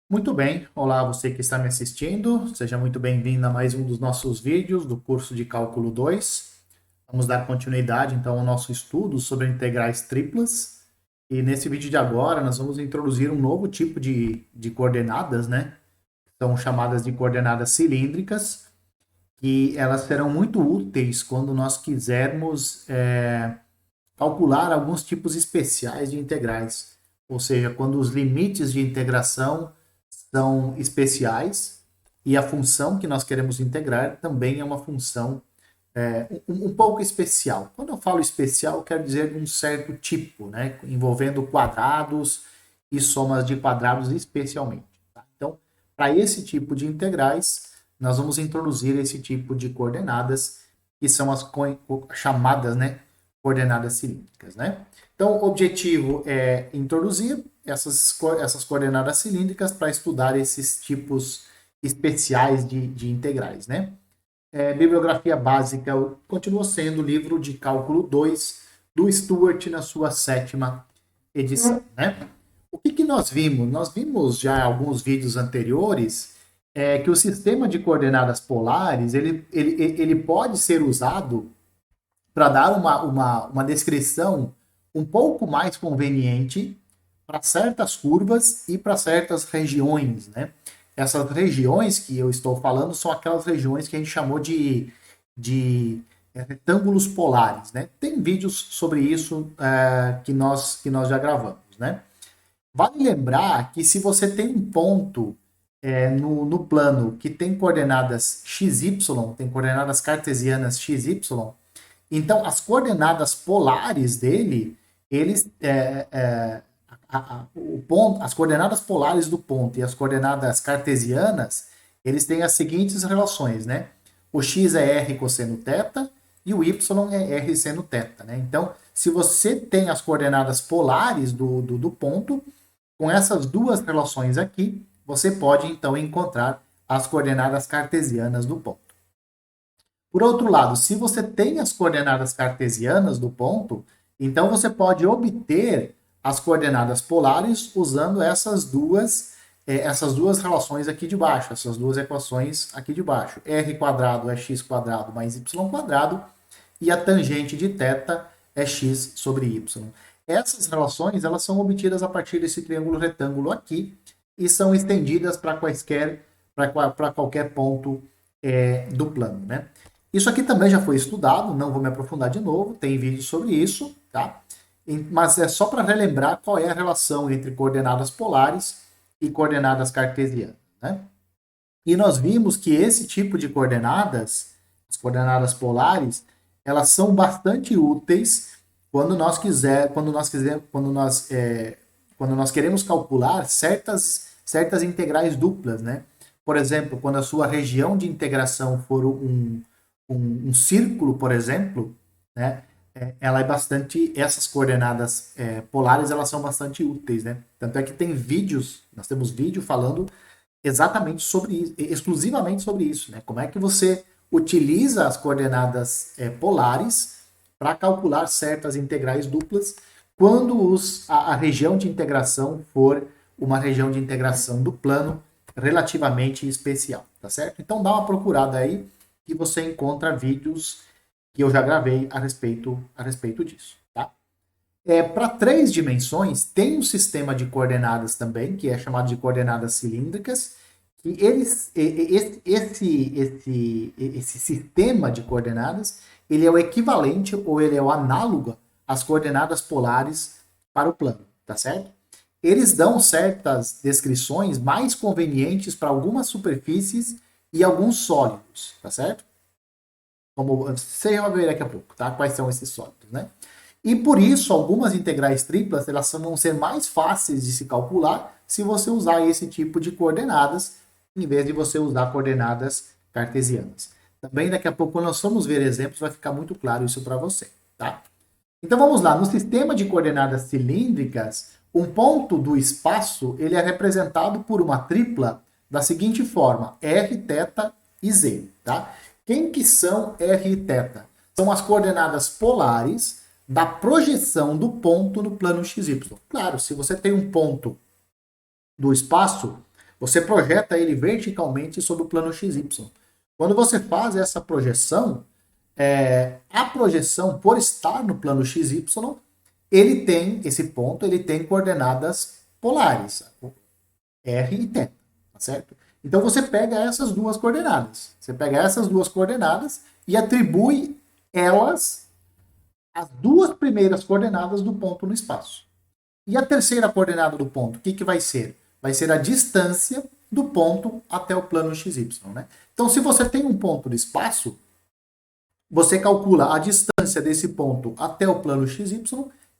Muito bem, olá você que está me assistindo, seja muito bem-vindo a mais um dos nossos vídeos do curso de Cálculo 2. Vamos dar continuidade então ao nosso estudo sobre integrais triplas. E nesse vídeo de agora nós vamos introduzir um novo tipo de coordenadas, né? São chamadas de coordenadas cilíndricas, e elas serão muito úteis quando nós quisermos calcular alguns tipos especiais de integrais, ou seja, quando os limites de integração são especiais e a função que nós queremos integrar também é uma função um pouco especial. Quando eu falo especial, eu quero dizer de um certo tipo, né, envolvendo quadrados e somas de quadrados especialmente. Tá? Então, para esse tipo de integrais, nós vamos introduzir esse tipo de coordenadas, que são as chamadas, né, coordenadas cilíndricas. Né? Então, o objetivo é introduzir essas coordenadas cilíndricas para estudar esses tipos especiais de integrais. Né? Bibliografia básica continua sendo o livro de cálculo 2 do Stuart na sua sétima edição. Né? O que nós vimos? Nós vimos já em alguns vídeos anteriores que o sistema de coordenadas polares ele pode ser usado para dar uma descrição um pouco mais conveniente para certas curvas e para certas regiões, né? Essas regiões que eu estou falando são aquelas regiões que a gente chamou de retângulos polares, né? Tem vídeos sobre isso que nós já gravamos, né? Vale lembrar que se você tem um ponto no plano que tem coordenadas XY, tem coordenadas cartesianas XY, então as coordenadas polares dele, eles o ponto, as coordenadas polares do ponto e as coordenadas cartesianas, eles têm as seguintes relações, né? O x é r cosseno θ e o y é r seno θ, né? Então, se você tem as coordenadas polares do ponto, com essas duas relações aqui, você pode então encontrar as coordenadas cartesianas do ponto. Por outro lado, se você tem as coordenadas cartesianas do ponto, então você pode obter as coordenadas polares usando essas duas relações aqui de baixo, essas duas equações aqui de baixo. R quadrado é x quadrado mais y quadrado e a tangente de θ é x sobre y. Essas relações elas são obtidas a partir desse triângulo retângulo aqui e são estendidas para qualquer ponto do plano, né? Isso aqui também já foi estudado, não vou me aprofundar de novo, tem vídeo sobre isso, tá? Mas é só para relembrar qual é a relação entre coordenadas polares e coordenadas cartesianas, né? E nós vimos que esse tipo de coordenadas, as coordenadas polares, elas são bastante úteis quando nós queremos calcular certas integrais duplas, né? Por exemplo, quando a sua região de integração for um círculo, por exemplo, né? Ela é bastante, essas coordenadas polares, elas são bastante úteis, né? Tanto é que tem vídeos, nós temos vídeo falando exatamente sobre isso, exclusivamente sobre isso, né? Como é que você utiliza as coordenadas polares para calcular certas integrais duplas quando a região de integração for uma região de integração do plano relativamente especial, tá certo? Então dá uma procurada aí que você encontra vídeos que eu já gravei a respeito disso, tá? Para 3 dimensões, tem um sistema de coordenadas também, que é chamado de coordenadas cilíndricas, e esse sistema de coordenadas, ele é o equivalente ou ele é o análogo às coordenadas polares para o plano, tá certo? Eles dão certas descrições mais convenientes para algumas superfícies e alguns sólidos, tá certo? Como você vai ver daqui a pouco, tá? Quais são esses sólidos, né? E por isso, algumas integrais triplas elas vão ser mais fáceis de se calcular se você usar esse tipo de coordenadas, em vez de você usar coordenadas cartesianas. Também daqui a pouco, quando nós formos ver exemplos, vai ficar muito claro isso para você, tá? Então vamos lá, no sistema de coordenadas cilíndricas, um ponto do espaço ele é representado por uma tripla da seguinte forma: r, θ e z, tá? Quem que são r e θ? São as coordenadas polares da projeção do ponto no plano XY. Claro, se você tem um ponto do espaço, Você projeta ele verticalmente sobre o plano XY. Quando você faz essa projeção, a projeção, por estar no plano XY, ele tem, esse ponto, ele tem coordenadas polares, R e θ, tá certo? Então você pega essas duas coordenadas. Você pega essas duas coordenadas e atribui elas às duas primeiras coordenadas do ponto no espaço. E a terceira coordenada do ponto, o que vai ser? Vai ser a distância do ponto até o plano XY, né? Então, se você tem um ponto no espaço, você calcula a distância desse ponto até o plano XY,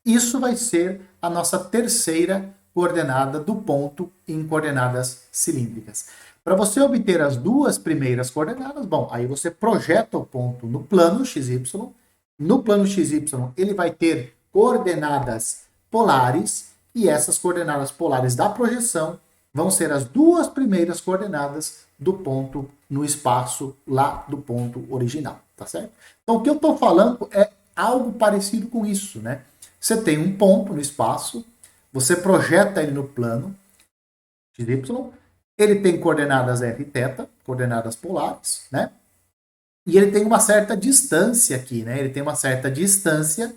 isso vai ser a nossa terceira coordenada do ponto em coordenadas cilíndricas. Para você obter as duas primeiras coordenadas, bom, aí você projeta o ponto no plano XY. No plano XY, ele vai ter coordenadas polares, e essas coordenadas polares da projeção vão ser as duas primeiras coordenadas do ponto no espaço lá do ponto original, tá certo? Então, o que eu estou falando é algo parecido com isso, né? Você tem um ponto no espaço, você projeta ele no plano XY, ele tem coordenadas R e θ, coordenadas polares, né? E ele tem uma certa distância aqui, né? Ele tem uma certa distância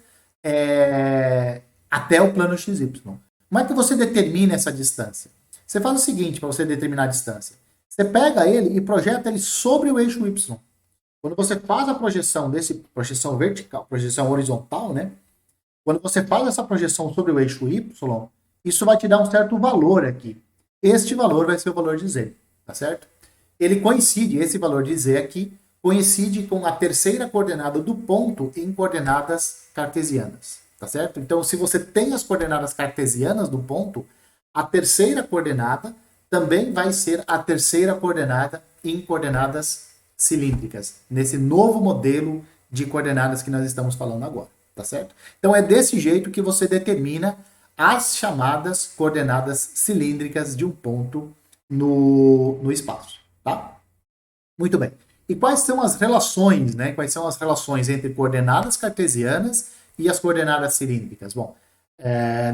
até o plano XY. Como é que você determina essa distância? Você faz o seguinte para você determinar a distância. Você pega ele e projeta ele sobre o eixo Y. Quando você faz a projeção projeção vertical, projeção horizontal, né? Quando você faz essa projeção sobre o eixo Y, isso vai te dar um certo valor aqui. Este valor vai ser o valor de Z, tá certo? Ele coincide, esse valor de Z aqui, coincide com a terceira coordenada do ponto em coordenadas cartesianas, tá certo? Então, se você tem as coordenadas cartesianas do ponto, a terceira coordenada também vai ser a terceira coordenada em coordenadas cilíndricas, nesse novo modelo de coordenadas que nós estamos falando agora, tá certo? Então, é desse jeito que você determina as chamadas coordenadas cilíndricas de um ponto no espaço, tá? Muito bem. E quais são as relações, né? Quais são as relações entre coordenadas cartesianas e as coordenadas cilíndricas? Bom,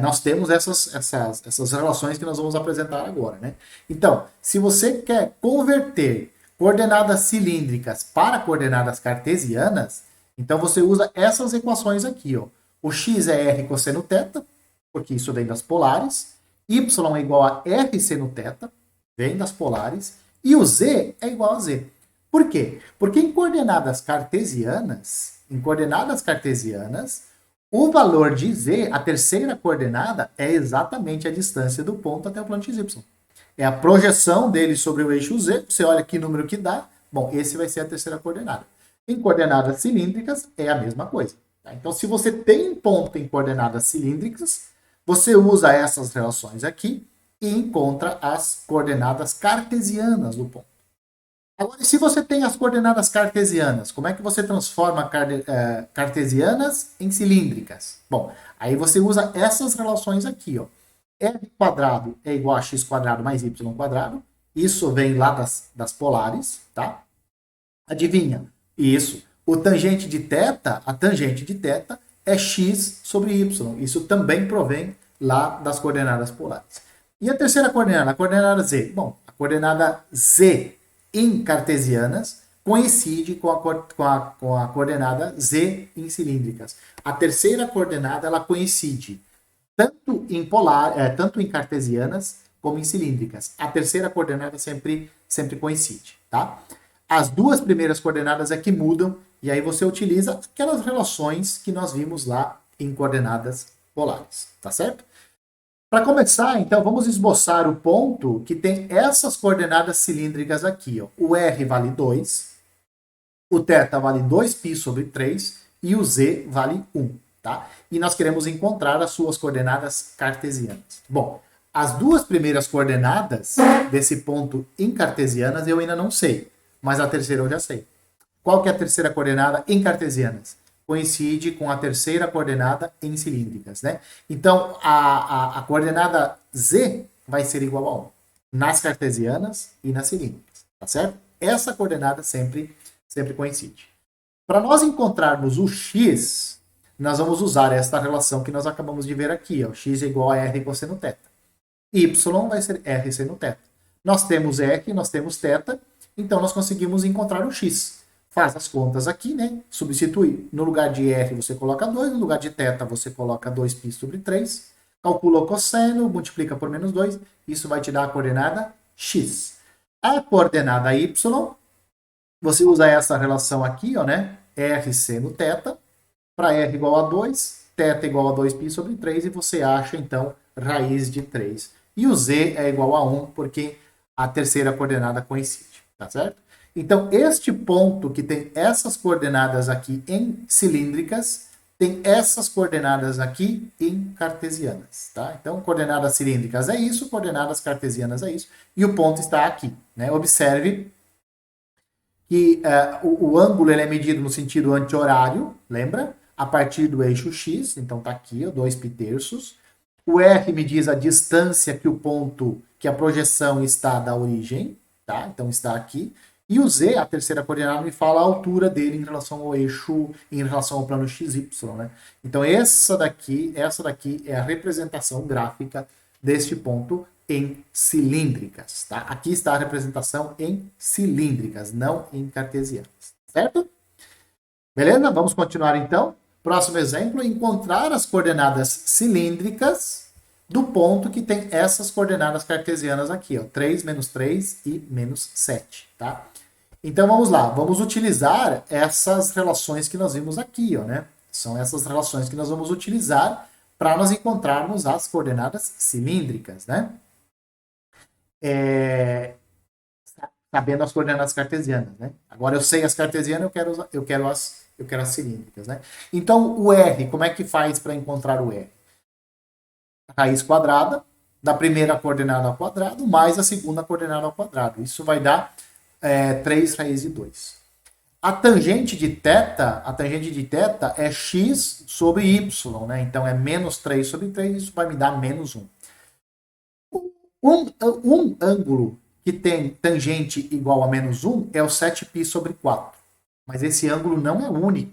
nós temos essas relações que nós vamos apresentar agora, né? Então, se você quer converter coordenadas cilíndricas para coordenadas cartesianas, então você usa essas equações aqui, ó. O x é r cosseno θ, porque isso vem das polares. Y é igual a r seno θ, vem das polares. E o z é igual a z. Por quê? Porque em coordenadas cartesianas, o valor de z, a terceira coordenada, é exatamente a distância do ponto até o plano XY. É a projeção dele sobre o eixo z, você olha que número que dá, bom, esse vai ser a terceira coordenada. Em coordenadas cilíndricas, é a mesma coisa. Tá? Então, se você tem um ponto em coordenadas cilíndricas, você usa essas relações aqui e encontra as coordenadas cartesianas do ponto. Agora, se você tem as coordenadas cartesianas, como é que você transforma cartesianas em cilíndricas? Bom, aí você usa essas relações aqui, ó. R quadrado é igual a x quadrado mais y quadrado. Isso vem lá das polares, tá? Adivinha? Isso. O tangente de θ, a tangente de θ é x sobre y. Isso também provém lá das coordenadas polares. E a terceira coordenada, a coordenada z? Bom, a coordenada z em cartesianas coincide com a coordenada z em cilíndricas. A terceira coordenada ela coincide tanto em cartesianas como em cilíndricas. A terceira coordenada sempre coincide, tá? As duas primeiras coordenadas é que mudam e aí você utiliza aquelas relações que nós vimos lá em coordenadas polares, tá certo? Para começar, então, vamos esboçar o ponto que tem essas coordenadas cilíndricas aqui. Ó. O R vale 2, o θ vale 2π sobre 3 e o z vale 1. Tá? E nós queremos encontrar as suas coordenadas cartesianas. Bom, as duas primeiras coordenadas desse ponto em cartesianas eu ainda não sei, mas a terceira eu já sei. Qual que é a terceira coordenada em cartesianas? Coincide com a terceira coordenada em cilíndricas, né? Então, a coordenada z vai ser igual a 1 nas cartesianas e nas cilíndricas, tá certo? Essa coordenada sempre coincide. Para nós encontrarmos o x, nós vamos usar esta relação que nós acabamos de ver aqui, ó. X é igual a r cosseno θ. Y vai ser r seno θ. Nós temos R, nós temos θ, então nós conseguimos encontrar o x. Faz as contas aqui, né? Substitui. No lugar de R você coloca 2, no lugar de θ você coloca 2π sobre 3. Calcula o cosseno, multiplica por menos 2. Isso vai te dar a coordenada x. A coordenada y, você usa essa relação aqui, ó, né? R seno θ, para R igual a 2, θ igual a 2π sobre 3, e você acha, então, raiz de 3. E o z é igual a 1, porque a terceira coordenada coincide, tá certo? Então, este ponto que tem essas coordenadas aqui em cilíndricas, tem essas coordenadas aqui em cartesianas, tá? Então, coordenadas cilíndricas é isso, coordenadas cartesianas é isso, e o ponto está aqui, né? Observe que o ângulo ele é medido no sentido anti-horário, lembra? A partir do eixo x, então tá aqui, ó, 2π terços. O r me diz a distância que o ponto, que a projeção está da origem, tá? Então está aqui. E o z, a terceira coordenada, me fala a altura dele em relação ao eixo, em relação ao plano xy, né? Então essa daqui é a representação gráfica deste ponto em cilíndricas, tá? Aqui está a representação em cilíndricas, não em cartesianas, certo? Beleza? Vamos continuar então. Próximo exemplo, encontrar as coordenadas cilíndricas do ponto que tem essas coordenadas cartesianas aqui, ó, 3, menos 3 e menos 7, tá? Então vamos lá, vamos utilizar essas relações que nós vimos aqui, ó, né? São essas relações que nós vamos utilizar para nós encontrarmos as coordenadas cilíndricas, né? Sabendo as coordenadas cartesianas, né? Agora eu sei as cartesianas, eu quero as cilíndricas, né? Então o R, como é que faz para encontrar o R? Raiz quadrada da primeira coordenada ao quadrado mais a segunda coordenada ao quadrado. Isso vai dar 3 raiz de 2. A tangente de θ é x sobre y, né? Então é menos 3 sobre 3, isso vai me dar menos 1. Um ângulo que tem tangente igual a menos 1 é o 7π sobre 4. Mas esse ângulo não é único.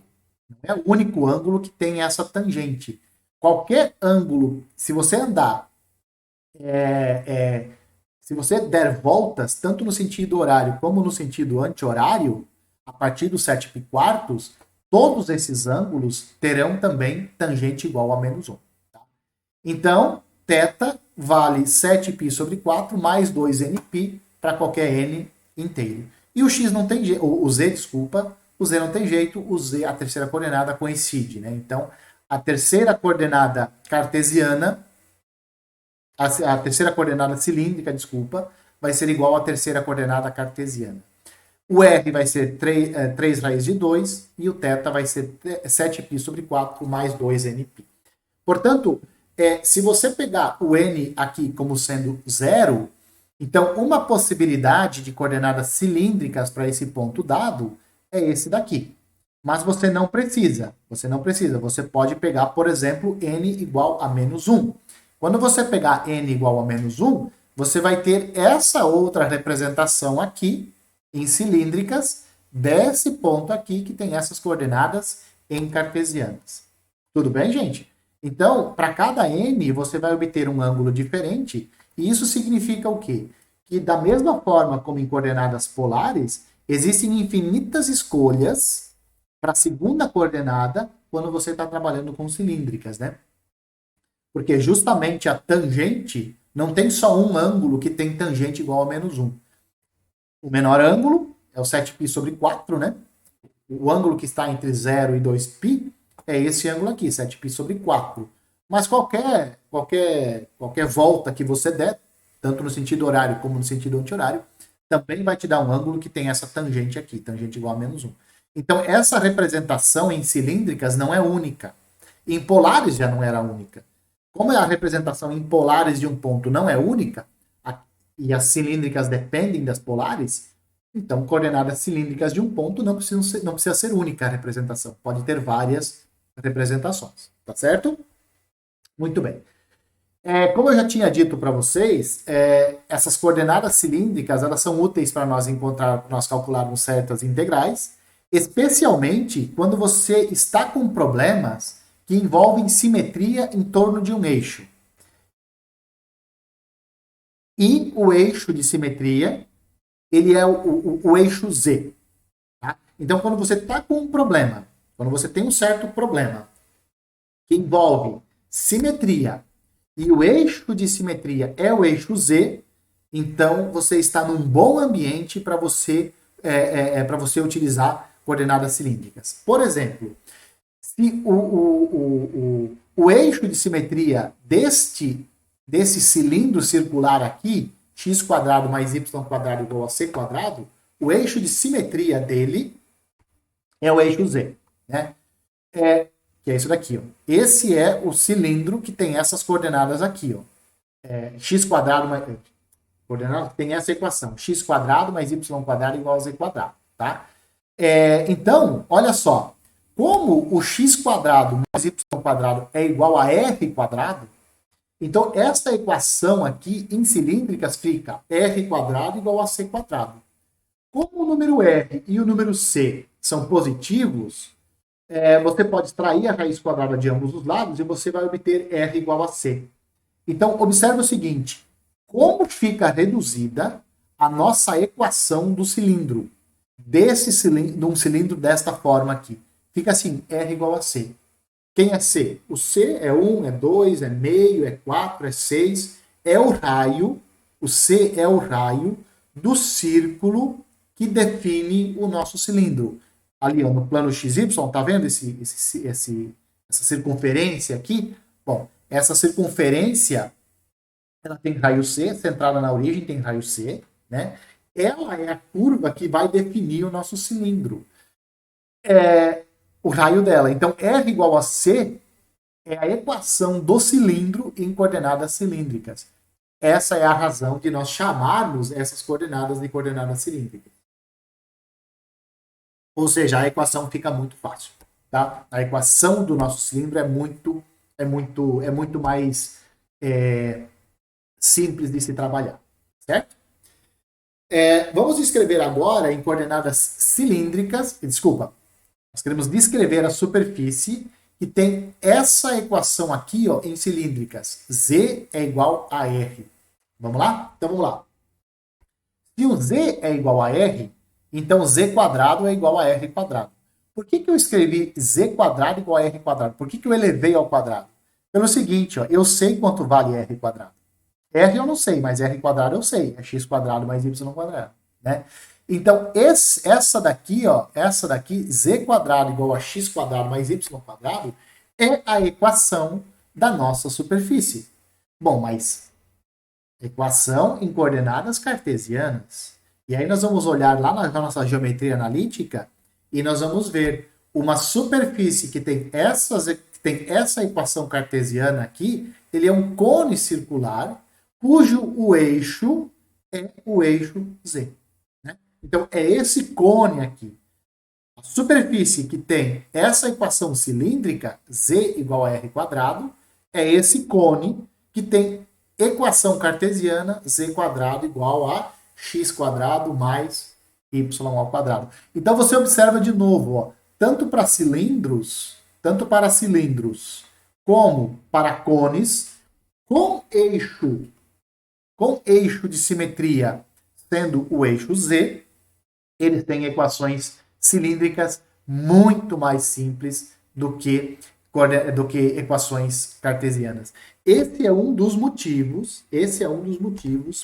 Não é o único ângulo que tem essa tangente. Qualquer ângulo, se você andar, se você der voltas, tanto no sentido horário como no sentido anti-horário, a partir do 7π quartos, todos esses ângulos terão também tangente igual a menos 1. Tá? Então, θ vale 7π sobre 4 mais 2nπ para qualquer n inteiro. E o x não tem jeito, o z, desculpa, o z não tem jeito, o z, a terceira coordenada coincide, né? Então, a terceira coordenada cartesiana, a terceira coordenada cilíndrica, desculpa, vai ser igual à terceira coordenada cartesiana. O r vai ser 3 raiz de 2 e o θ vai ser 7π sobre 4 mais 2nπ. Portanto, se você pegar o n aqui como sendo 0, então uma possibilidade de coordenadas cilíndricas para esse ponto dado é esse daqui. Mas você não precisa. Você pode pegar, por exemplo, n igual a menos 1. Quando você pegar n igual a menos 1, você vai ter essa outra representação aqui, em cilíndricas, desse ponto aqui que tem essas coordenadas em cartesianas. Tudo bem, gente? Então, para cada n, você vai obter um ângulo diferente, e isso significa o quê? Que da mesma forma como em coordenadas polares, existem infinitas escolhas para a segunda coordenada quando você está trabalhando com cilíndricas, né? Porque justamente a tangente não tem só um ângulo que tem tangente igual a menos 1. O menor ângulo é o 7π sobre 4, né? O ângulo que está entre 0 e 2π é esse ângulo aqui, 7π sobre 4. Mas qualquer volta que você der, tanto no sentido horário como no sentido anti-horário, também vai te dar um ângulo que tem essa tangente aqui, tangente igual a menos 1. Então, essa representação em cilíndricas não é única. Em polares já não era única. Como a representação em polares de um ponto não é única, e as cilíndricas dependem das polares, então coordenadas cilíndricas de um ponto não precisa ser única a representação. Pode ter várias representações. Tá certo? Muito bem. Como eu já tinha dito para vocês, essas coordenadas cilíndricas elas são úteis para nós calcularmos certas integrais, especialmente quando você está com problemas que envolvem simetria em torno de um eixo. E o eixo de simetria, ele é o eixo Z. Tá? Então, quando você está com um problema, quando você tem um certo problema que envolve simetria e o eixo de simetria é o eixo Z, então você está num bom ambiente para para você utilizar coordenadas cilíndricas. Por exemplo, se o eixo de simetria desse cilindro circular aqui, x quadrado mais y quadrado igual a c quadrado, o eixo de simetria dele é o eixo Z, né? Que é isso daqui, ó. Esse é o cilindro que tem essas coordenadas aqui, ó. X quadrado mais... Coordenada, tem essa equação, x quadrado mais y quadrado igual a z quadrado, tá? Então, olha só, como o x quadrado mais y quadrado é igual a r quadrado, então essa equação aqui em cilíndricas fica r quadrado igual a c quadrado. Como o número r e o número c são positivos, você pode extrair a raiz quadrada de ambos os lados e você vai obter r igual a c. Então, observe o seguinte, como fica reduzida a nossa equação do cilindro, de um cilindro desta forma aqui. Fica assim, R igual a C. Quem é C? O C é 1, é 2, é meio, é 4, é 6. É o raio, o C é o raio do círculo que define o nosso cilindro. Ali ó, no plano XY, tá vendo essa circunferência aqui? Bom, essa circunferência ela tem raio C, centrada na origem tem raio C, né? Ela é a curva que vai definir o nosso cilindro. O raio dela. Então, R igual a C é a equação do cilindro em coordenadas cilíndricas. Essa é a razão de nós chamarmos essas coordenadas de coordenadas cilíndricas. Ou seja, a equação fica muito fácil. Tá? A equação do nosso cilindro é muito mais simples de se trabalhar. Certo? Vamos escrever agora em coordenadas cilíndricas. Desculpa. Nós queremos descrever a superfície que tem essa equação aqui ó, em cilíndricas. Z é igual a R. Vamos lá? Então vamos lá. Se o Z é igual a R, então Z quadrado é igual a R quadrado. Por que eu escrevi Z quadrado igual a R quadrado? Por que eu elevei ao quadrado? Pelo seguinte, ó, eu sei quanto vale R quadrado. R eu não sei, mas R quadrado eu sei. É x quadrado mais y quadrado. Né? Então, essa daqui, z quadrado igual a x quadrado mais y quadrado, é a equação da nossa superfície. Bom, mas equação em coordenadas cartesianas. E aí nós vamos olhar lá na nossa geometria analítica e nós vamos ver uma superfície que tem essa equação cartesiana aqui, ele é um cone circular, cujo o eixo é o eixo Z. Então, é esse cone aqui. A superfície que tem essa equação cilíndrica, Z igual a R quadrado, é esse cone que tem equação cartesiana, Z quadrado igual a x quadrado mais y ao quadrado. Então, você observa de novo, ó, tanto para cilindros como para cones, com eixo de simetria sendo o eixo Z, eles têm equações cilíndricas muito mais simples do que equações cartesianas. Esse é um dos motivos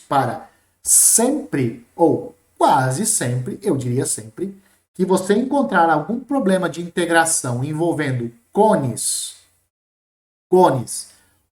para sempre, ou quase sempre, eu diria sempre, que você encontrar algum problema de integração envolvendo cones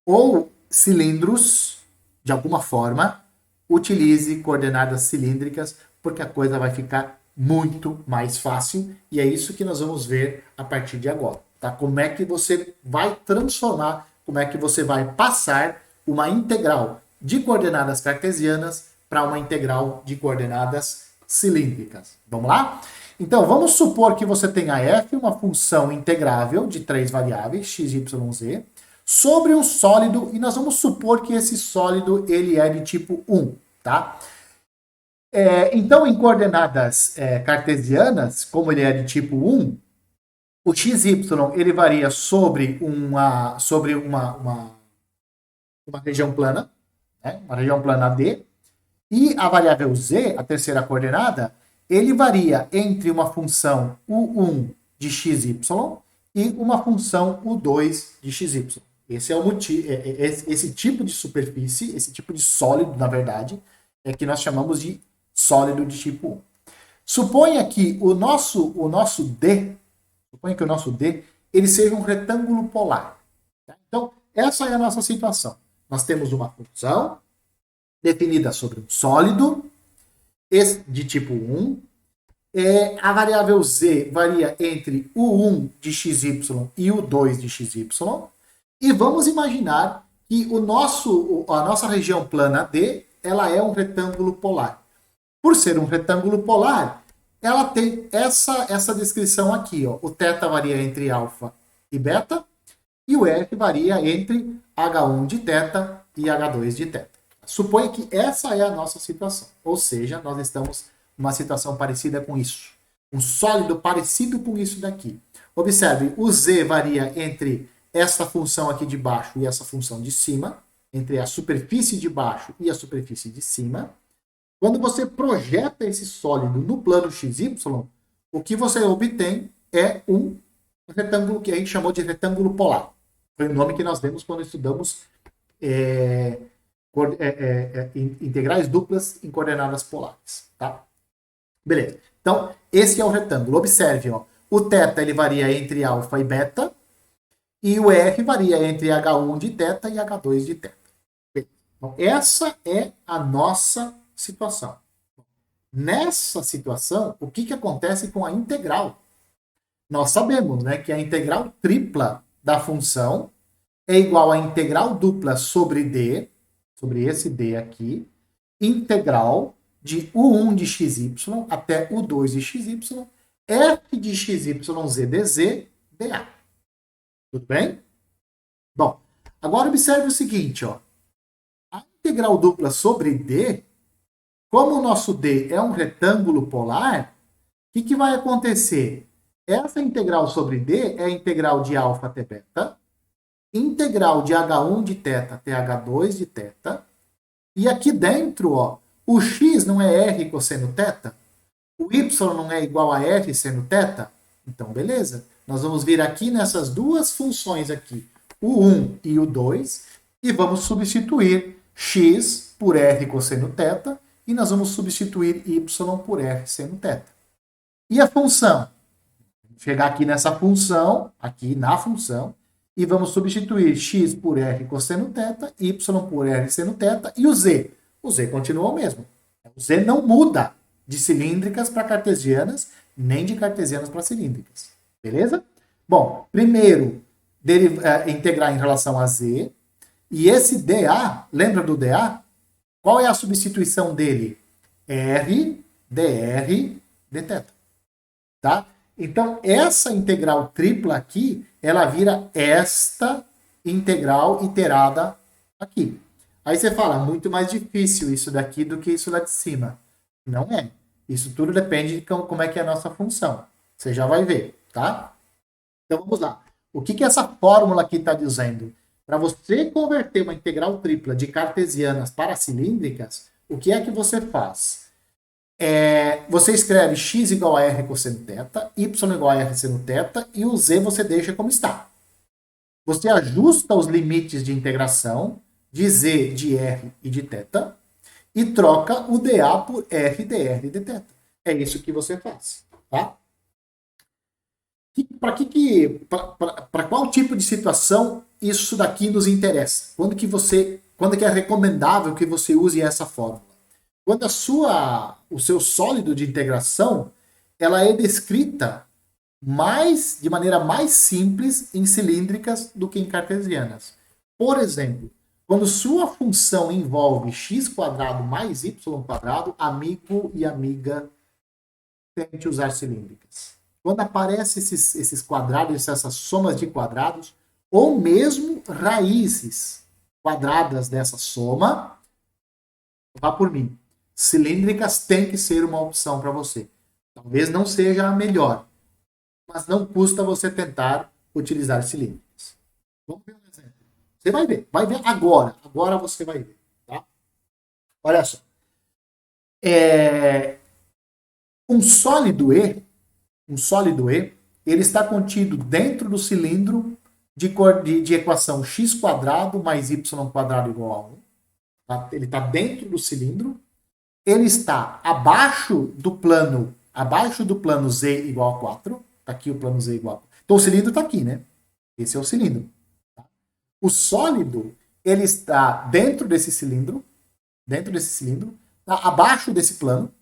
ou cilindros, de alguma forma, utilize coordenadas cilíndricas, porque a coisa vai ficar muito mais fácil, e é isso que nós vamos ver a partir de agora. Tá? Como é que você vai transformar, como é que você vai passar uma integral de coordenadas cartesianas para uma integral de coordenadas cilíndricas. Vamos lá? Então, vamos supor que você tenha f, uma função integrável de 3 variáveis, x, y, z, sobre um sólido, e nós vamos supor que esse sólido ele é de tipo 1, tá? Então, em coordenadas cartesianas, como ele é de tipo 1, o XY ele varia sobre uma região plana, né? Uma região plana D, E a variável z, a terceira coordenada, ele varia entre uma função u1 de xy e uma função u2 de xy. Esse é o motivo, esse tipo de superfície, esse tipo de sólido, na verdade, é que nós chamamos de sólido de tipo 1. Suponha que o nosso D, ele seja um retângulo polar. Tá? Então, essa é a nossa situação. Nós temos uma função definida sobre um sólido de tipo 1. A variável z varia entre u1 de xy e u2 de xy. E vamos imaginar que a nossa região plana D ela é um retângulo polar. Por ser um retângulo polar, ela tem essa descrição aqui. Ó. O θ varia entre alfa e beta, e o F varia entre H1 de θ e H2 de θ. Suponha que essa é a nossa situação. Ou seja, nós estamos numa situação parecida com isso. Um sólido parecido com isso daqui. Observe, o Z varia entre essa função aqui de baixo e essa função de cima, entre a superfície de baixo e a superfície de cima. Quando você projeta esse sólido no plano XY, o que você obtém é um retângulo que a gente chamou de retângulo polar. Foi o nome que nós demos quando estudamos integrais duplas em coordenadas polares. Tá? Beleza. Então, esse é o retângulo. Observe, ó, o θ ele varia entre alfa e beta, e o R varia entre H1 de θ e H2 de θ. Então, essa é a nossa situação. Nessa situação, o que acontece com a integral? Nós sabemos, né, que a integral tripla da função é igual à integral dupla sobre D, sobre esse D aqui, integral de u1 de xy até u2 de xy, f de xyz dz dA. Tudo bem? Bom, agora observe o seguinte, ó. A integral dupla sobre D, como o nosso D é um retângulo polar, o que vai acontecer? Essa integral sobre D é a integral de alfa até beta, integral de H1 de θ até H2 de θ, e aqui dentro, ó, o x não é R cosseno θ, o y não é igual a R seno θ, então beleza. Nós vamos vir aqui nessas duas funções aqui, o 1 e o 2, e vamos substituir x por R cosseno θ, e nós vamos substituir y por R seno θ. E a função? Chegar aqui nessa função, aqui na função, e vamos substituir x por R cosseno θ, y por R seno θ, e o z? O z continua o mesmo. O z não muda de cilíndricas para cartesianas, nem de cartesianas para cilíndricas. Beleza? Bom, primeiro, integrar em relação a z. E esse dA, lembra do dA? Qual é a substituição dele? R, dr, dθ. Tá? Então, essa integral tripla aqui, ela vira esta integral iterada aqui. Aí você fala, muito mais difícil isso daqui do que isso lá de cima. Não é. Isso tudo depende de como é que é a nossa função. Você já vai ver, tá? Então, vamos lá. O que essa fórmula aqui está dizendo? Para você converter uma integral tripla de cartesianas para cilíndricas, o que é que você faz? Você escreve x igual a r cosseno θ, y igual a r seno θ, e o z você deixa como está. Você ajusta os limites de integração de z, de r e de θ, e troca o dA por r, dr, dθ. É isso que você faz, tá? Para qual tipo de situação isso daqui nos interessa? Quando que é recomendável que você use essa fórmula? Quando o seu sólido de integração ela é descrita de maneira mais simples em cilíndricas do que em cartesianas. Por exemplo, quando sua função envolve x² mais y², amigo e amiga, tente usar cilíndricas. Quando aparecem esses quadrados, essas somas de quadrados, ou mesmo raízes quadradas dessa soma, vá por mim. Cilíndricas tem que ser uma opção para você. Talvez não seja a melhor, mas não custa você tentar utilizar cilíndricas. Vamos ver um exemplo. Você vai ver agora. Agora você vai ver. Tá? Olha só. É, um sólido E, ele está contido dentro do cilindro de equação x quadrado mais y quadrado igual a 1. Tá? Ele está dentro do cilindro. Ele está abaixo do plano z igual a 4. Está aqui o plano z igual a 4. Então o cilindro está aqui, né? Esse é o cilindro. Tá? O sólido, ele está dentro desse cilindro, tá? Abaixo desse plano,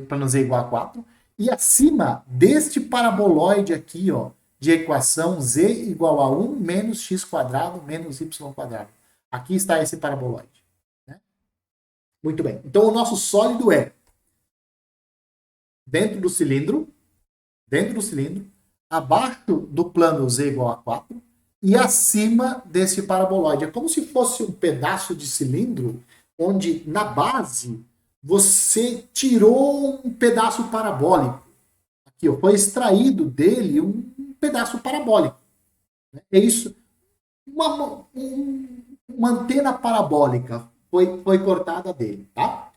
plano z igual a 4, e acima deste paraboloide aqui, ó, de equação z igual a 1 menos x quadrado menos y quadrado. Aqui está esse paraboloide. Né? Muito bem. Então, o nosso sólido é dentro do cilindro, abaixo do plano z igual a 4 e acima desse paraboloide. É como se fosse um pedaço de cilindro onde, na base, você tirou um pedaço parabólico. Aqui, ó, foi extraído dele um pedaço parabólico. É isso. Uma antena parabólica foi cortada dele, tá?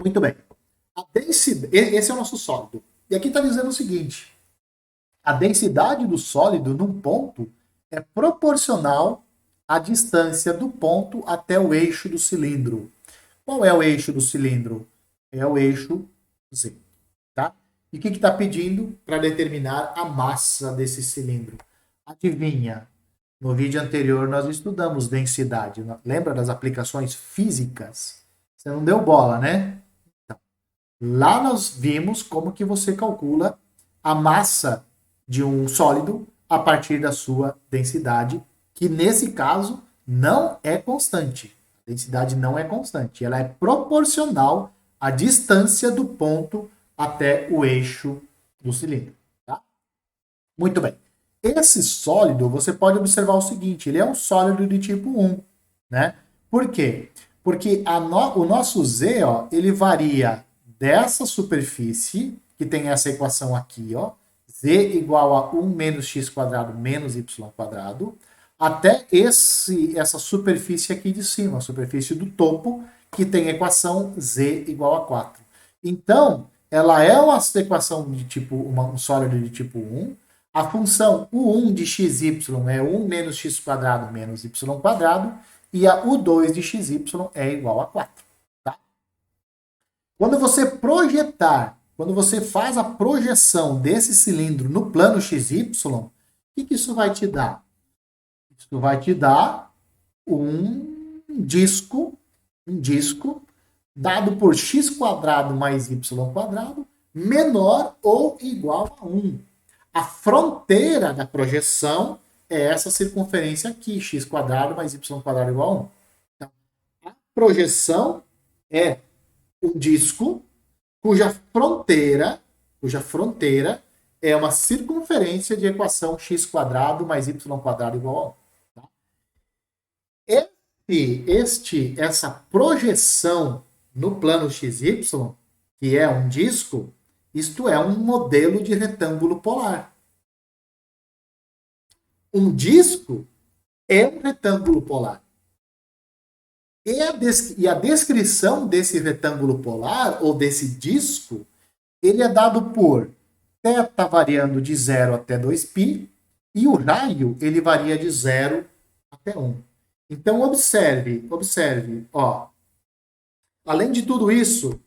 Muito bem. Esse é o nosso sólido. E aqui está dizendo o seguinte: a densidade do sólido num ponto é proporcional à distância do ponto até o eixo do cilindro. Qual é o eixo do cilindro? É o eixo Z. Tá? E o que está pedindo para determinar a massa desse cilindro? Adivinha? No vídeo anterior nós estudamos densidade. Lembra das aplicações físicas? Você não deu bola, né? Então, lá nós vimos como que você calcula a massa de um sólido a partir da sua densidade, que nesse caso não é constante. A densidade não é constante, ela é proporcional à distância do ponto até o eixo do cilindro. Tá? Muito bem. Esse sólido, você pode observar o seguinte, ele é um sólido de tipo 1. Né? Por quê? Porque o nosso Z, ó, ele varia dessa superfície, que tem essa equação aqui, ó, Z igual a 1 menos x quadrado menos y quadrado, até essa superfície aqui de cima, a superfície do topo, que tem a equação Z igual a 4. Então, ela é uma equação de tipo, um sólido de tipo 1. A função U1 de xy é 1 menos x quadrado menos y quadrado, e a U2 de xy é igual a 4. Tá? Quando você faz a projeção desse cilindro no plano XY, o que isso vai te dar? Isso vai te dar um disco dado por x quadrado mais y quadrado menor ou igual a 1. A fronteira da projeção é essa circunferência aqui, x quadrado mais y quadrado igual a 1. Então, a projeção é um disco cuja fronteira é uma circunferência de equação x quadrado mais y quadrado igual a 1. Tá? Essa projeção no plano XY, que é um disco, isto é um modelo de retângulo polar. Um disco é um retângulo polar. E a descrição desse retângulo polar, ou desse disco, ele é dado por θ variando de 0 até 2π, e o raio ele varia de 0 até 1. Então, observe, ó. Além de tudo isso,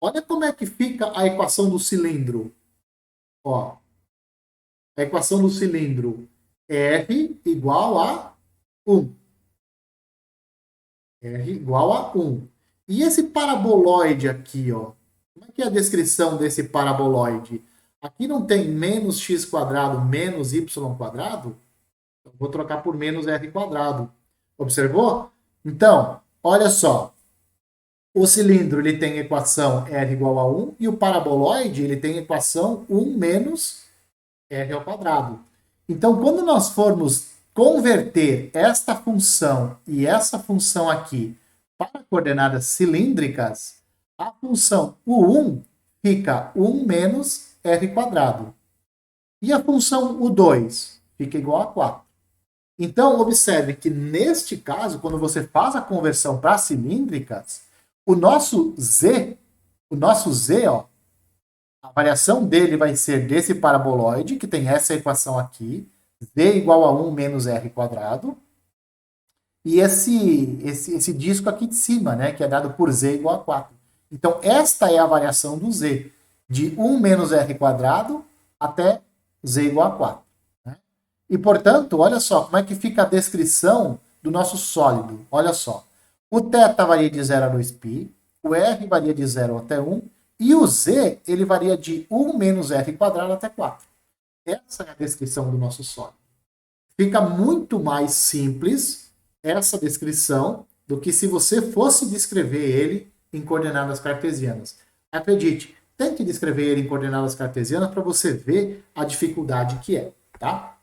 olha como é que fica a equação do cilindro. Ó, a equação do cilindro R igual a 1. R igual a 1. E esse paraboloide aqui, ó, como é que é a descrição desse paraboloide? Aqui não tem menos x quadrado menos y quadrado? Eu vou trocar por menos r quadrado. Observou? Então, olha só. O cilindro ele tem equação r igual a 1 e o paraboloide ele tem equação 1 menos r ao quadrado. Então, quando nós formos converter esta função e essa função aqui para coordenadas cilíndricas, a função U1 fica 1 menos r quadrado. E a função U2 fica igual a 4. Então, observe que neste caso, quando você faz a conversão para cilíndricas, O nosso Z, ó, a variação dele vai ser desse paraboloide, que tem essa equação aqui, Z igual a 1 menos R quadrado, e esse disco aqui de cima, né, que é dado por Z igual a 4. Então, esta é a variação do Z, de 1 menos R quadrado até Z igual a 4. Né? E, portanto, olha só como é que fica a descrição do nosso sólido. Olha só. O θ varia de 0 a 2π, o R varia de 0 até 1, e o Z ele varia de 1 menos R quadrado até 4. Essa é a descrição do nosso sólido. Fica muito mais simples essa descrição do que se você fosse descrever ele em coordenadas cartesianas. Acredite, tente descrever ele em coordenadas cartesianas para você ver a dificuldade que é, tá?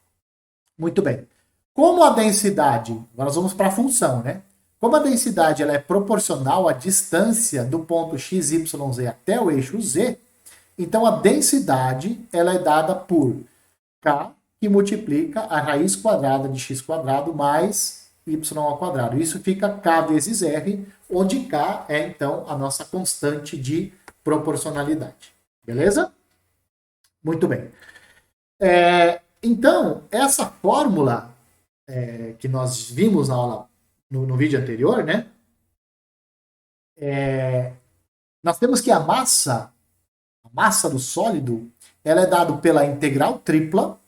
Muito bem. Como a densidade, nós vamos para a função, né? Como a densidade ela é proporcional à distância do ponto x, y, z até o eixo z, então a densidade ela é dada por k, que multiplica a raiz quadrada de x quadrado mais y ao quadrado. Isso fica k vezes r, onde k é, então, a nossa constante de proporcionalidade. Beleza? Muito bem. Então, essa fórmula que nós vimos na aula, no vídeo anterior, né? Nós temos que a massa do sólido, ela é dada pela integral tripla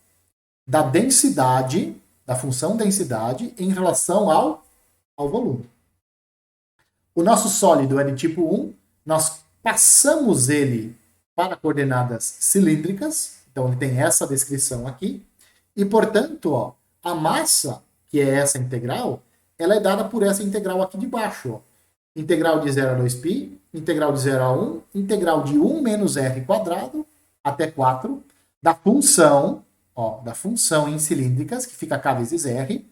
da densidade, da função densidade, em relação ao volume. O nosso sólido é de tipo 1, nós passamos ele para coordenadas cilíndricas, então ele tem essa descrição aqui, e portanto, ó, a massa, que é essa integral, ela é dada por essa integral aqui de baixo, ó. Integral de 0 a 2π, integral de 0 a 1, integral de 1 menos r quadrado até 4, da função em cilíndricas, que fica k vezes r,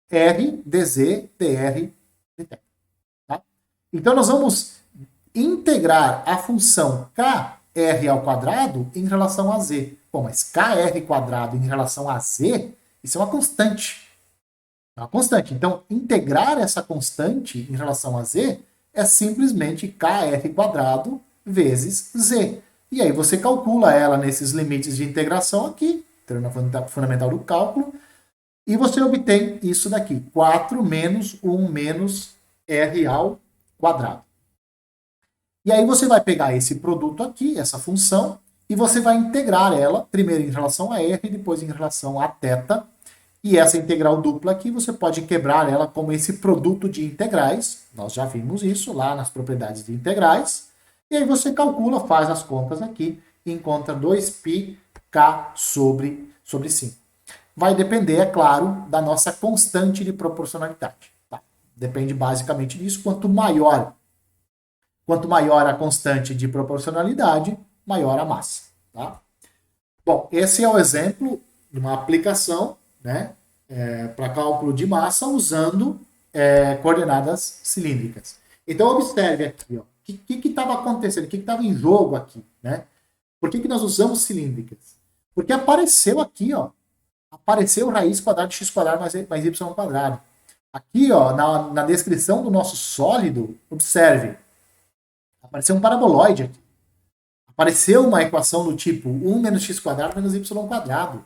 r dz dr dθ. Tá? Então, nós vamos integrar a função kr ao quadrado em relação a z. Bom, mas kr quadrado em relação a z, isso é uma constante. É uma constante. Então, integrar essa constante em relação a z é simplesmente kr quadrado vezes z. E aí você calcula ela nesses limites de integração aqui, teorema fundamental do cálculo, e você obtém isso daqui, 4 menos 1 menos r ao quadrado. E aí você vai pegar esse produto aqui, essa função, e você vai integrar ela, primeiro em relação a r, depois em relação a θ. E essa integral dupla aqui, você pode quebrar ela como esse produto de integrais. Nós já vimos isso lá nas propriedades de integrais. E aí você calcula, faz as contas aqui, e encontra 2πk sobre 5. Vai depender, é claro, da nossa constante de proporcionalidade. Tá? Depende basicamente disso. Quanto maior a constante de proporcionalidade, maior a massa. Tá? Bom, esse é o exemplo de uma aplicação, né, para cálculo de massa usando coordenadas cilíndricas. Então, observe aqui, ó, o que estava acontecendo, o que estava em jogo aqui, né? Por que nós usamos cilíndricas? Porque apareceu aqui, ó, apareceu raiz quadrada de x quadrado mais y quadrado. Aqui, ó, na descrição do nosso sólido, observe, apareceu um paraboloide aqui. Apareceu uma equação do tipo 1 menos x quadrado menos y quadrado.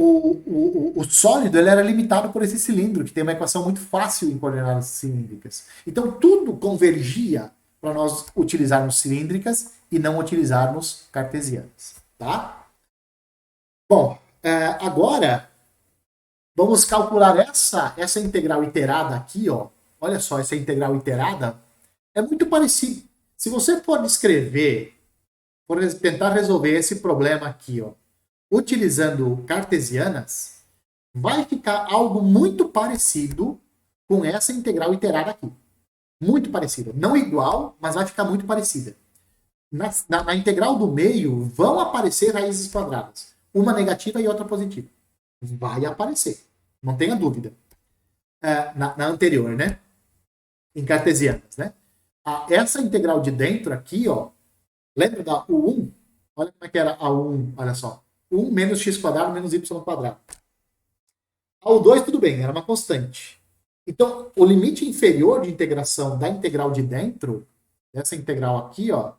O sólido ele era limitado por esse cilindro, que tem uma equação muito fácil em coordenadas cilíndricas. Então, tudo convergia para nós utilizarmos cilíndricas e não utilizarmos cartesianas. Tá? Bom, agora vamos calcular essa integral iterada aqui. Ó. Olha só, essa integral iterada é muito parecida. Se você for descrever, for tentar resolver esse problema aqui, ó, utilizando cartesianas, vai ficar algo muito parecido com essa integral iterada aqui. Muito parecida. Não igual, mas vai ficar muito parecida. Na integral do meio vão aparecer raízes quadradas. Uma negativa e outra positiva. Vai aparecer. Não tenha dúvida. Na anterior, né? Em cartesianas, né? Essa integral de dentro aqui, ó. Lembra da U1? Olha como é que era a U1. Olha só. 1 menos x quadrado menos y quadrado. A U2 tudo bem, era uma constante. Então, o limite inferior de integração da integral de dentro, dessa integral aqui, ó,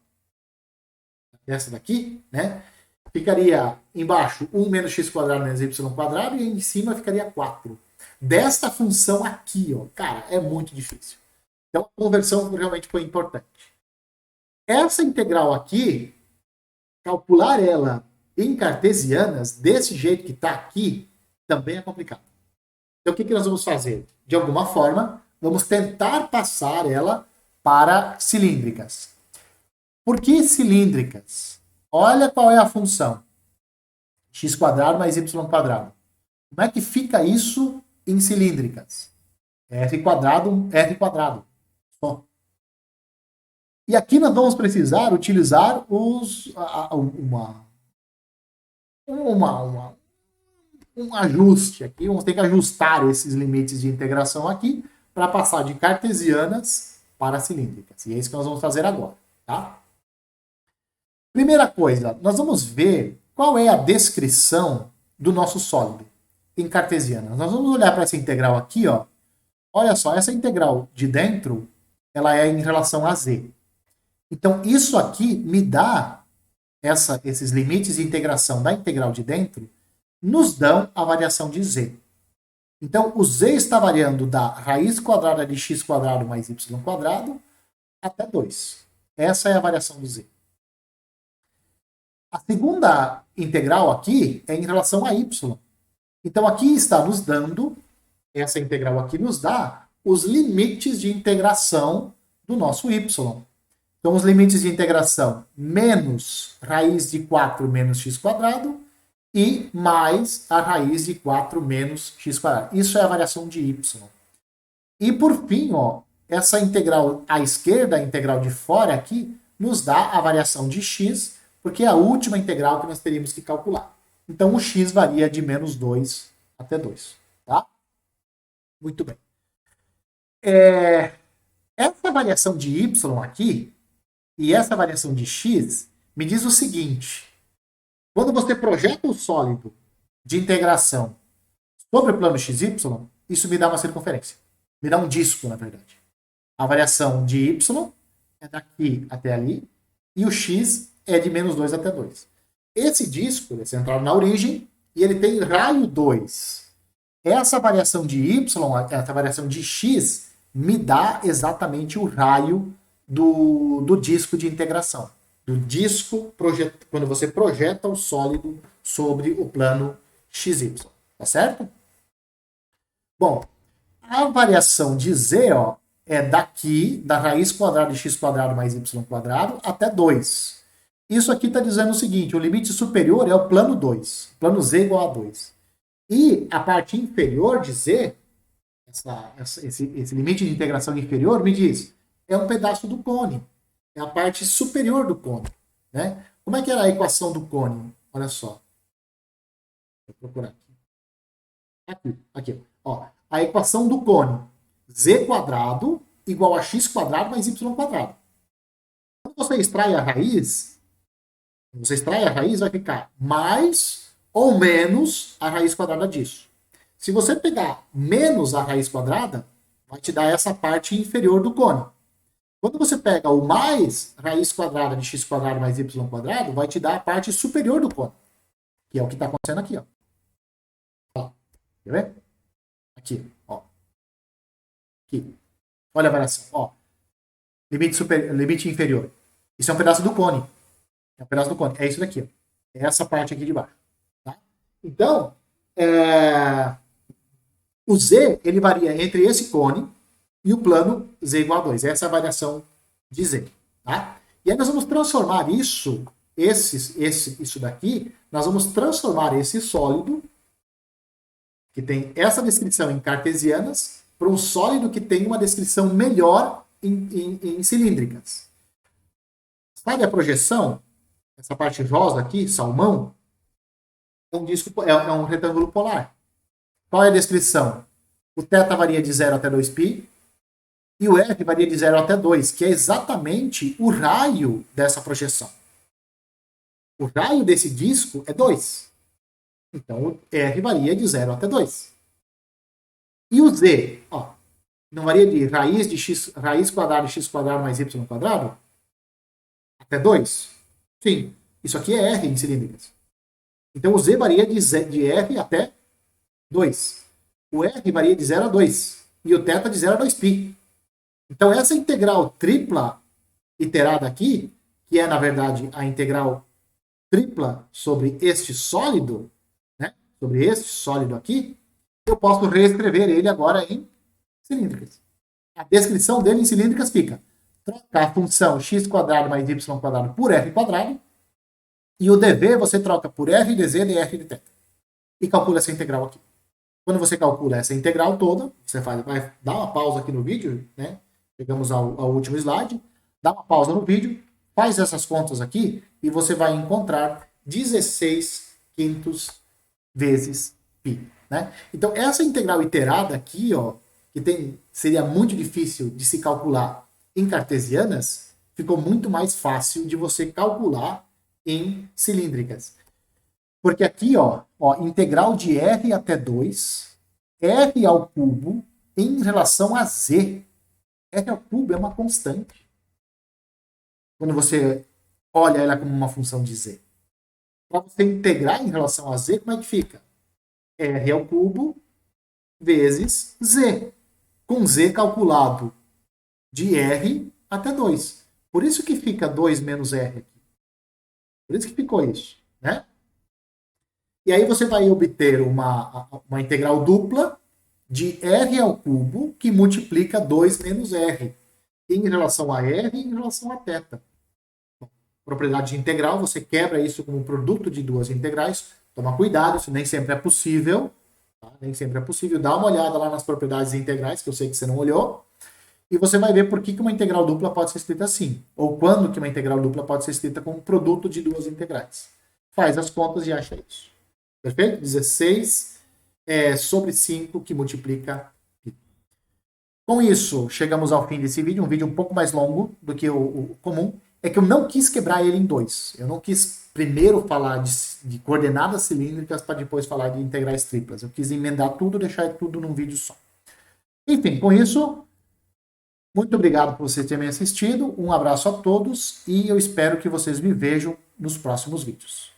dessa daqui, né? Ficaria embaixo 1 menos x quadrado menos y quadrado e em cima ficaria 4. Desta função aqui, ó, cara, é muito difícil. Então, a conversão realmente foi importante. Essa integral aqui, calcular ela em cartesianas, desse jeito que está aqui, também é complicado. Então, o que nós vamos fazer? De alguma forma, vamos tentar passar ela para cilíndricas. Por que cilíndricas? Olha qual é a função. X quadrado mais y quadrado. Como é que fica isso em cilíndricas? R quadrado, R quadrado. Só. E aqui nós vamos precisar utilizar um ajuste aqui. Vamos ter que ajustar esses limites de integração aqui para passar de cartesianas para cilíndricas. E é isso que nós vamos fazer agora. Tá? Primeira coisa, nós vamos ver qual é a descrição do nosso sólido em cartesiana. Nós vamos olhar para essa integral aqui, ó. Olha só, essa integral de dentro, ela é em relação a z. Então, isso aqui me dá esses limites de integração da integral de dentro, nos dão a variação de z. Então, o z está variando da raiz quadrada de x quadrado mais y quadrado até 2. Essa é a variação do z. A segunda integral aqui é em relação a y. Então, aqui está nos dando, essa integral aqui nos dá os limites de integração do nosso y. Então, os limites de integração menos raiz de 4 menos x quadrado e mais a raiz de 4 menos x quadrado. Isso é a variação de y. E, por fim, ó, essa integral à esquerda, a integral de fora aqui, nos dá a variação de x, porque é a última integral que nós teríamos que calcular. Então, o x varia de menos 2 até 2. Tá? Muito bem. Essa variação de y aqui e essa variação de x me diz o seguinte. Quando você projeta o sólido de integração sobre o plano xy, isso me dá uma circunferência. Me dá um disco, na verdade. A variação de y é daqui até ali e o x é de menos 2 até 2. Esse disco ele é centrado na origem e ele tem raio 2. Essa variação de y, essa variação de x, me dá exatamente o raio do disco de integração. Do disco, quando você projeta o sólido sobre o plano xy. Tá certo? Bom, a variação de z, ó, é daqui, da raiz quadrada de x quadrado mais y quadrado, até 2. Isso aqui está dizendo o seguinte, o limite superior é o plano 2, plano z igual a 2. E a parte inferior de z, esse limite de integração inferior, me diz, é um pedaço do cone, é a parte superior do cone. Né? Como é que era a equação do cone? Olha só. Vou procurar aqui. Aqui. Ó, a equação do cone, z quadrado igual a x quadrado mais y quadrado. Quando você extrai a raiz, vai ficar mais ou menos a raiz quadrada disso. Se você pegar menos a raiz quadrada, vai te dar essa parte inferior do cone. Quando você pega o mais raiz quadrada de x quadrado mais y quadrado, vai te dar a parte superior do cone. Que é o que está acontecendo aqui. Ó. Quer ver? Aqui. Ó. Aqui. Olha a variação. Ó. Limite inferior. Isso é um pedaço do cone. É um pedaço do cone. É isso daqui. Ó. É essa parte aqui de baixo. Tá? Então, o z ele varia entre esse cone e o plano z igual a 2. Essa é a variação de z. Tá? E aí nós vamos transformar isso daqui, nós vamos transformar esse sólido, que tem essa descrição em cartesianas, para um sólido que tem uma descrição melhor em cilíndricas. Sabe a projeção? Essa parte rosa aqui, salmão, é um retângulo polar. Qual é a descrição? O θ varia de 0 até 2π, e o f varia de 0 até 2, que é exatamente o raio dessa projeção. O raio desse disco é 2. Então, o r varia de 0 até 2. E o z? Ó, Não varia de raiz quadrada de x quadrado mais y quadrado? Até 2? Sim. Isso aqui é R em cilíndricas. Então o z varia de R até 2. O R varia de 0 a 2. E o θ de 0 a 2π. Então essa integral tripla iterada aqui, que é na verdade a integral tripla sobre este sólido, né? Sobre este sólido aqui, eu posso reescrever ele agora em cilíndricas. A descrição dele em cilíndricas fica: trocar a função x quadrado mais y quadrado por r quadrado, e o dv você troca por r dz dr dθ. E calcula essa integral aqui. Quando você calcula essa integral toda, você vai dar uma pausa aqui no vídeo, né? Chegamos ao último slide, dá uma pausa no vídeo, faz essas contas aqui e você vai encontrar 16 quintos vezes π. Né? Então, essa integral iterada aqui, ó, que seria muito difícil de se calcular em cartesianas, ficou muito mais fácil de você calcular em cilíndricas. Porque aqui, ó, integral de r até 2, r ao cubo em relação a z. R ao cubo é uma constante. Quando você olha ela como uma função de z. Para você integrar em relação a z, como é que fica? R ao cubo vezes z. Com z calculado de r até 2. Por isso que fica 2 menos r aqui. Por isso que ficou isso, né? E aí você vai obter uma integral dupla de r ao cubo que multiplica 2 menos r em relação a r e em relação a θ. Propriedade de integral, você quebra isso como um produto de duas integrais. Toma cuidado, isso nem sempre é possível. Tá? Nem sempre é possível. Dá uma olhada lá nas propriedades integrais, que eu sei que você não olhou. E você vai ver por que uma integral dupla pode ser escrita assim. Ou quando que uma integral dupla pode ser escrita como um produto de duas integrais. Faz as contas e acha isso. Perfeito? 16 sobre 5 que multiplica π. Com isso, chegamos ao fim desse vídeo. Um vídeo um pouco mais longo do que o comum. É que eu não quis quebrar ele em dois. Eu não quis primeiro falar de coordenadas cilíndricas para depois falar de integrais triplas. Eu quis emendar tudo, deixar tudo num vídeo só. Enfim, com isso, muito obrigado por vocês terem assistido. Um abraço a todos e eu espero que vocês me vejam nos próximos vídeos.